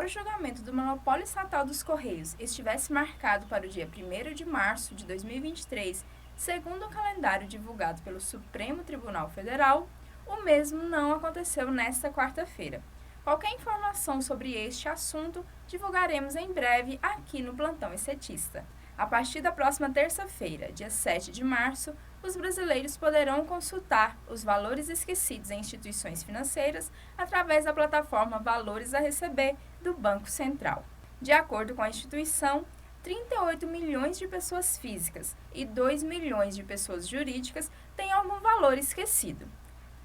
o julgamento do monopólio estatal dos Correios estivesse marcado para o dia 1º de março de 2023, segundo o calendário divulgado pelo Supremo Tribunal Federal, o mesmo não aconteceu nesta quarta-feira. Qualquer informação sobre este assunto divulgaremos em breve aqui no Plantão Estetista. A partir da próxima terça-feira, dia 7 de março, os brasileiros poderão consultar os valores esquecidos em instituições financeiras através da plataforma Valores a Receber do Banco Central. De acordo com a instituição, 38 milhões de pessoas físicas e 2 milhões de pessoas jurídicas têm algum valor esquecido.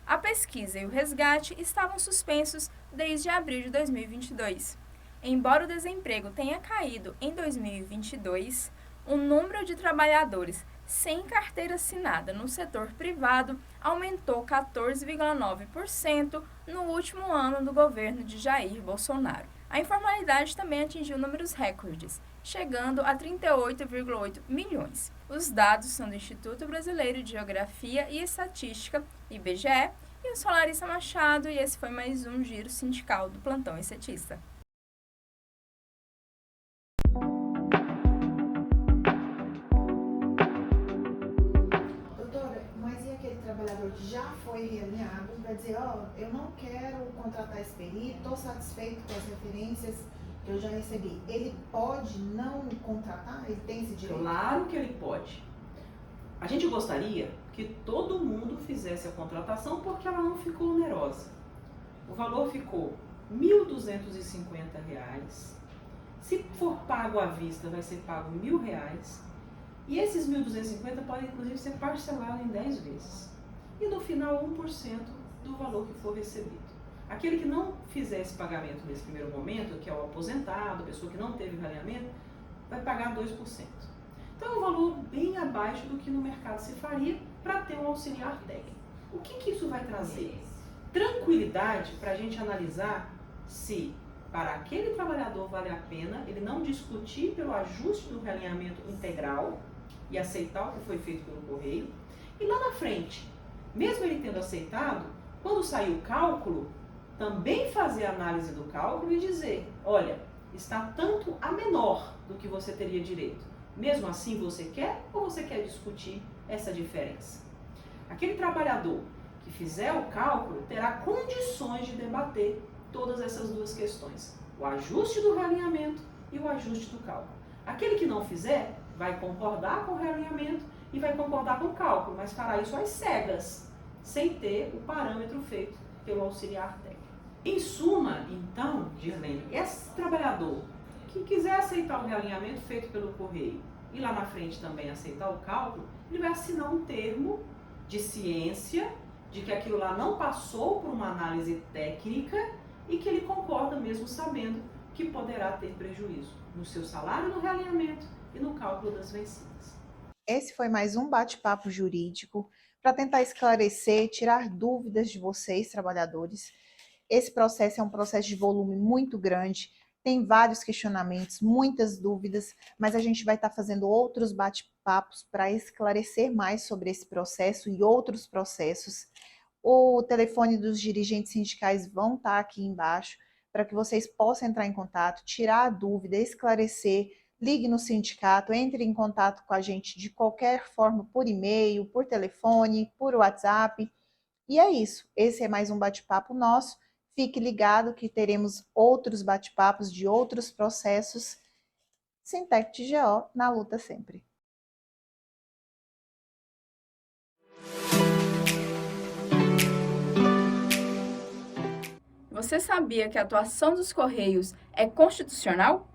A pesquisa e o resgate estavam suspensos desde abril de 2022. Embora o desemprego tenha caído em 2022, o número de trabalhadores sem carteira assinada no setor privado aumentou 14,9% no último ano do governo de Jair Bolsonaro. A informalidade também atingiu números recordes, chegando a 38,8 milhões. Os dados são do Instituto Brasileiro de Geografia e Estatística, IBGE, e eu sou Larissa Machado e esse foi mais um Giro Sindical do Plantão Estetista. Trabalhador que já foi realinhado para dizer, eu não quero contratar esse perito, estou satisfeito com as referências que eu já recebi. Ele pode não contratar? Ele tem esse direito? Claro que ele pode. A gente gostaria que todo mundo fizesse a contratação porque ela não ficou onerosa. O valor ficou R$ 1.250. Se for pago à vista, vai ser pago R$ 1.000. E esses 1.250 podem, inclusive, ser parcelados em 10 vezes. E no final, 1% do valor que for recebido. Aquele que não fizer esse pagamento nesse primeiro momento, que é o aposentado, a pessoa que não teve realinhamento, vai pagar 2%. Então é um valor bem abaixo do que no mercado se faria para ter um auxiliar técnico. O que isso vai trazer? Tranquilidade para a gente analisar se para aquele trabalhador vale a pena ele não discutir pelo ajuste do realinhamento integral e aceitar o que foi feito pelo correio. E lá na frente, mesmo ele tendo aceitado, quando sair o cálculo, também fazer a análise do cálculo e dizer, olha, está tanto a menor do que você teria direito. Mesmo assim você quer ou você quer discutir essa diferença? Aquele trabalhador que fizer o cálculo terá condições de debater todas essas duas questões, o ajuste do realinhamento e o ajuste do cálculo. Aquele que não fizer vai concordar com o realinhamento e vai concordar com o cálculo, mas fará isso às cegas, sem ter o parâmetro feito pelo auxiliar técnico. Em suma, então, Dirlene, esse trabalhador que quiser aceitar o realinhamento feito pelo correio e lá na frente também aceitar o cálculo, ele vai assinar um termo de ciência de que aquilo lá não passou por uma análise técnica e que ele concorda mesmo sabendo que poderá ter prejuízo no seu salário no realinhamento e no cálculo das vencidas. Esse foi mais um bate-papo jurídico para tentar esclarecer, tirar dúvidas de vocês, trabalhadores. Esse processo é um processo de volume muito grande, tem vários questionamentos, muitas dúvidas, mas a gente vai estar fazendo outros bate-papos para esclarecer mais sobre esse processo e outros processos. O telefone dos dirigentes sindicais vão estar aqui embaixo para que vocês possam entrar em contato, tirar a dúvida, esclarecer. Ligue no sindicato, entre em contato com a gente de qualquer forma, por e-mail, por telefone, por WhatsApp. E é isso. Esse é mais um bate-papo nosso. Fique ligado que teremos outros bate-papos de outros processos. Sintec GO, na luta sempre. Você sabia que a atuação dos Correios é constitucional?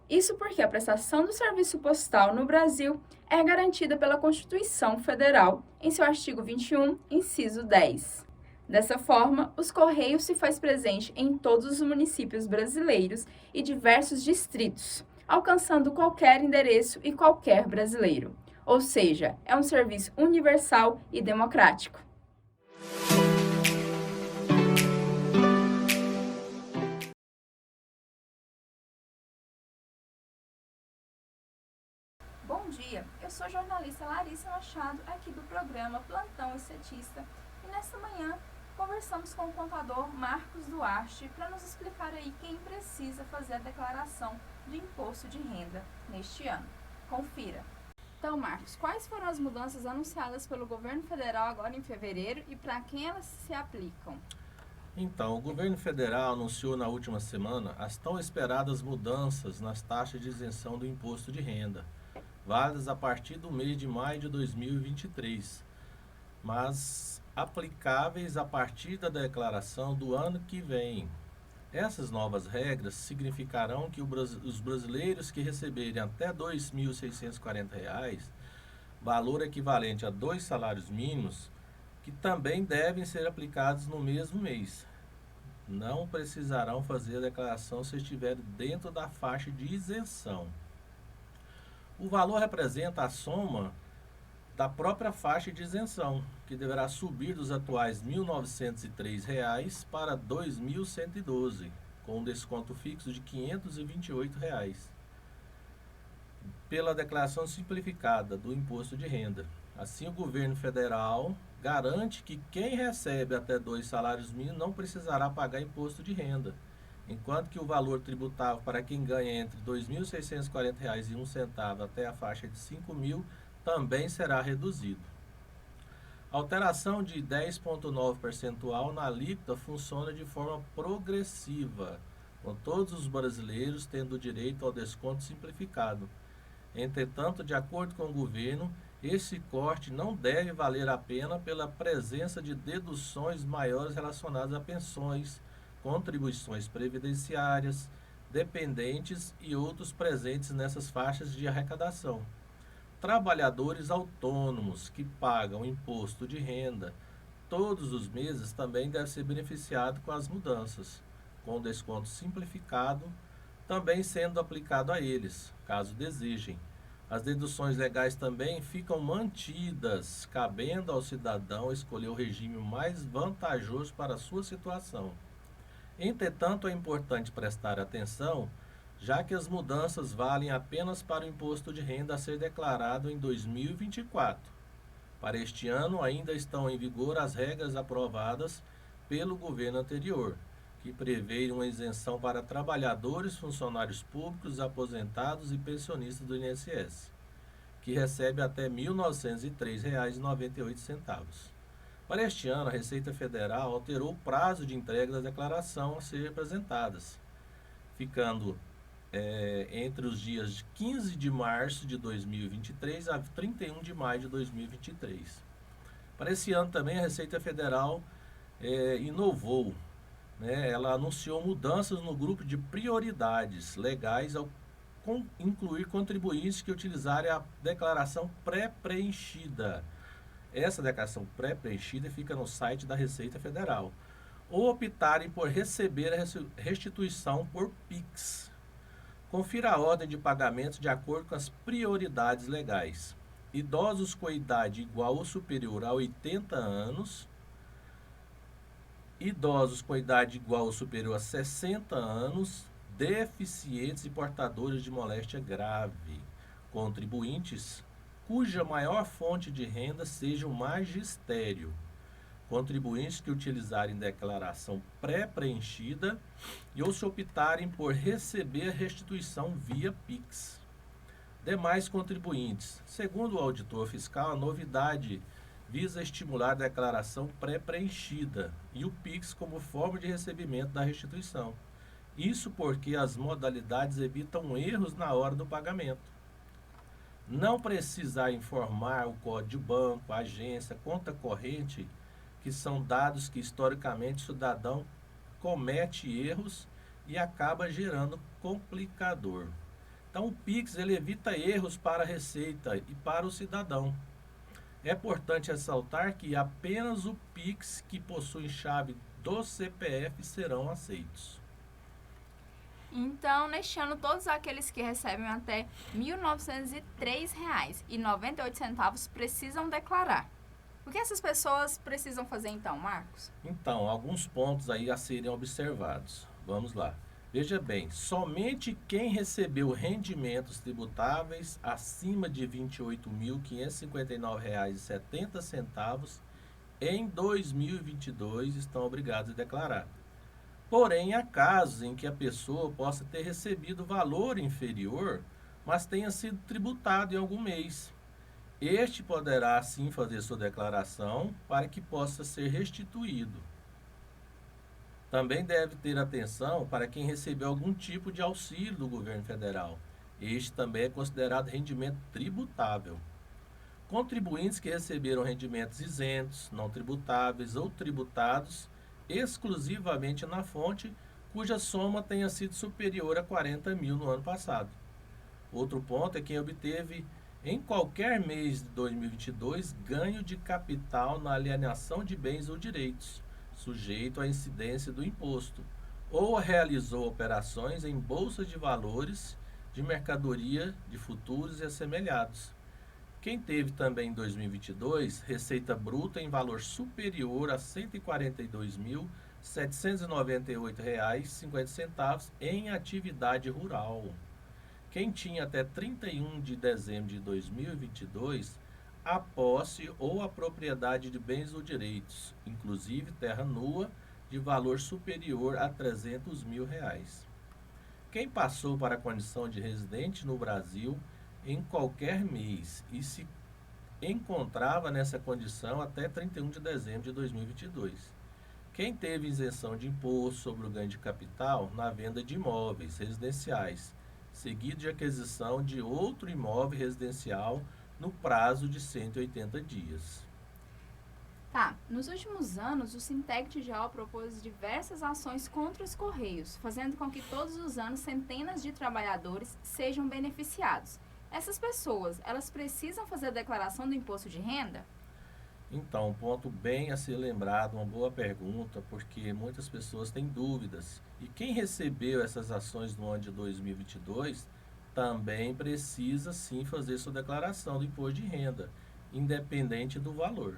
Isso porque a prestação do serviço postal no Brasil é garantida pela Constituição Federal, em seu artigo 21, inciso 10. Dessa forma, os Correios se faz presente em todos os municípios brasileiros e diversos distritos, alcançando qualquer endereço e qualquer brasileiro. Ou seja, é um serviço universal e democrático. Bom dia, eu sou a jornalista Larissa Machado, aqui do programa Plantão Estetista, e nesta manhã conversamos com o contador Marcos Duarte para nos explicar aí quem precisa fazer a declaração do imposto de renda neste ano. Confira. Então, Marcos, quais foram as mudanças anunciadas pelo governo federal agora em fevereiro e para quem elas se aplicam? Então, o governo federal anunciou na última semana as tão esperadas mudanças nas taxas de isenção do imposto de renda, válidas a partir do mês de maio de 2023, mas aplicáveis a partir da declaração do ano que vem. Essas novas regras significarão que os brasileiros que receberem até R$ 2.640, valor equivalente a 2 salários mínimos, que também devem ser aplicados no mesmo mês, não precisarão fazer a declaração se estiverem dentro da faixa de isenção. O valor representa a soma da própria faixa de isenção, que deverá subir dos atuais R$ 1.903 para R$ 2.112, com um desconto fixo de R$ 528, pela declaração simplificada do imposto de renda. Assim, o governo federal garante que quem recebe até 2 salários mínimos não precisará pagar imposto de renda, enquanto que o valor tributável para quem ganha entre R$ 2.640,01 até a faixa de R$ 5.000 também será reduzido. A alteração de 10,9 percentual na alíquota funciona de forma progressiva, com todos os brasileiros tendo direito ao desconto simplificado. Entretanto, de acordo com o governo, esse corte não deve valer a pena pela presença de deduções maiores relacionadas a pensões, contribuições previdenciárias, dependentes e outros presentes nessas faixas de arrecadação. Trabalhadores autônomos que pagam imposto de renda todos os meses também devem ser beneficiados com as mudanças, com desconto simplificado também sendo aplicado a eles, caso desejem. As deduções legais também ficam mantidas, cabendo ao cidadão escolher o regime mais vantajoso para a sua situação. Entretanto, é importante prestar atenção, já que as mudanças valem apenas para o imposto de renda a ser declarado em 2024. Para este ano, ainda estão em vigor as regras aprovadas pelo governo anterior, que prevê uma isenção para trabalhadores, funcionários públicos, aposentados e pensionistas do INSS, que recebe até R$ 1.903,98. Para este ano, a Receita Federal alterou o prazo de entrega da declaração a ser apresentadas, ficando entre os dias de 15 de março de 2023 a 31 de maio de 2023. Para esse ano também a Receita Federal inovou, ela anunciou mudanças no grupo de prioridades legais ao incluir contribuintes que utilizarem a declaração pré-preenchida. Essa declaração pré-preenchida fica no site da Receita Federal, ou optarem por receber a restituição por Pix. Confira a ordem de pagamento de acordo com as prioridades legais. Idosos com idade igual ou superior a 80 anos, idosos com idade igual ou superior a 60 anos, deficientes e portadores de moléstia grave, contribuintes cuja maior fonte de renda seja o magistério, contribuintes que utilizarem declaração pré-preenchida e ou se optarem por receber restituição via Pix. Demais contribuintes. Segundo o auditor fiscal, a novidade visa estimular a declaração pré-preenchida e o Pix como forma de recebimento da restituição. Isso porque as modalidades evitam erros na hora do pagamento. Não precisar informar o código de banco, agência, conta corrente, que são dados que historicamente o cidadão comete erros e acaba gerando complicador. Então o Pix ele evita erros para a Receita e para o cidadão. É importante ressaltar que apenas o Pix que possui chave do CPF serão aceitos. Então, neste ano, todos aqueles que recebem até R$ 1.903,98 precisam declarar. O que essas pessoas precisam fazer então, Marcos? Então, alguns pontos aí a serem observados. Vamos lá. Veja bem, somente quem recebeu rendimentos tributáveis acima de R$ 28.559,70 em 2022 estão obrigados a declarar. Porém, há casos em que a pessoa possa ter recebido valor inferior, mas tenha sido tributado em algum mês. Este poderá sim fazer sua declaração para que possa ser restituído. Também deve ter atenção para quem recebeu algum tipo de auxílio do governo federal. Este também é considerado rendimento tributável. Contribuintes que receberam rendimentos isentos, não tributáveis ou tributados exclusivamente na fonte, cuja soma tenha sido superior a 40 mil no ano passado. Outro ponto é quem obteve em qualquer mês de 2022 ganho de capital na alienação de bens ou direitos, sujeito à incidência do imposto, ou realizou operações em bolsas de valores, de mercadoria, de futuros e assemelhados. Quem teve também em 2022 receita bruta em valor superior a R$ 142.798,50 em atividade rural. Quem tinha até 31 de dezembro de 2022 a posse ou a propriedade de bens ou direitos, inclusive terra nua, de valor superior a R$ 300 mil. Quem passou para a condição de residente no Brasil em qualquer mês e se encontrava nessa condição até 31 de dezembro de 2022. Quem teve isenção de imposto sobre o ganho de capital na venda de imóveis residenciais, seguido de aquisição de outro imóvel residencial no prazo de 180 dias. Tá, nos últimos anos, o Sintec já propôs diversas ações contra os Correios, fazendo com que todos os anos centenas de trabalhadores sejam beneficiados. Essas pessoas, elas precisam fazer a declaração do imposto de renda? Então, um ponto bem a ser lembrado, uma boa pergunta, porque muitas pessoas têm dúvidas. E quem recebeu essas ações no ano de 2022 também precisa sim fazer sua declaração do imposto de renda, independente do valor.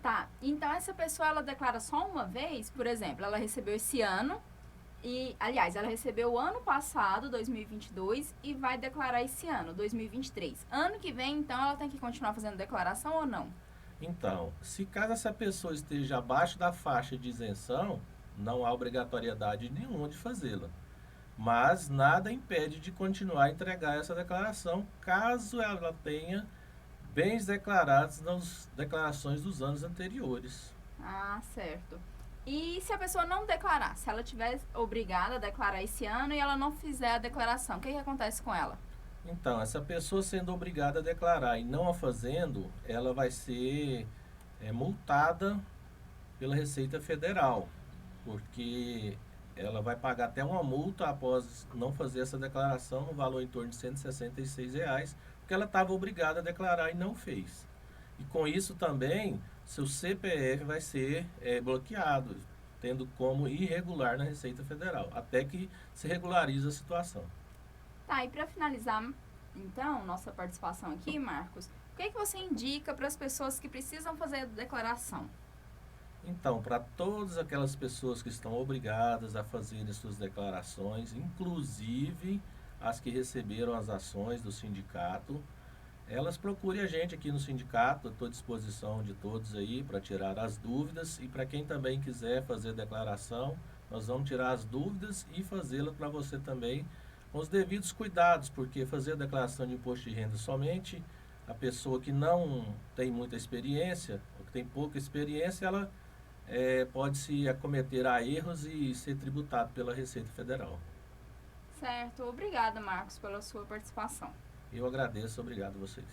Tá, então essa pessoa, ela declara só uma vez? Por exemplo, ela recebeu esse ano, ela recebeu o ano passado, 2022, e vai declarar esse ano, 2023. Ano que vem, então, ela tem que continuar fazendo declaração ou não? Então, se caso essa pessoa esteja abaixo da faixa de isenção, não há obrigatoriedade nenhuma de fazê-la. Mas nada impede de continuar a entregar essa declaração, caso ela tenha bens declarados nas declarações dos anos anteriores. Ah, certo. E se a pessoa não declarar, se ela tiver obrigada a declarar esse ano e ela não fizer a declaração, o que acontece com ela? Então, essa pessoa sendo obrigada a declarar e não a fazendo, ela vai ser multada pela Receita Federal, porque ela vai pagar até uma multa após não fazer essa declaração no valor em torno de R$ 166, porque ela estava obrigada a declarar e não fez. E com isso também, seu CPF vai ser bloqueado, tendo como irregular na Receita Federal, até que se regularize a situação. Tá, e para finalizar, então, nossa participação aqui, Marcos, o que você indica para as pessoas que precisam fazer a declaração? Então, para todas aquelas pessoas que estão obrigadas a fazerem suas declarações, inclusive as que receberam as ações do sindicato, elas procurem a gente aqui no sindicato, estou à disposição de todos aí para tirar as dúvidas, e para quem também quiser fazer a declaração, nós vamos tirar as dúvidas e fazê-la para você também com os devidos cuidados, porque fazer a declaração de imposto de renda somente a pessoa que não tem muita experiência, ou que tem pouca experiência, ela pode se acometer a erros e ser tributado pela Receita Federal. Certo, obrigada, Marcos, pela sua participação. Eu agradeço, obrigado a vocês.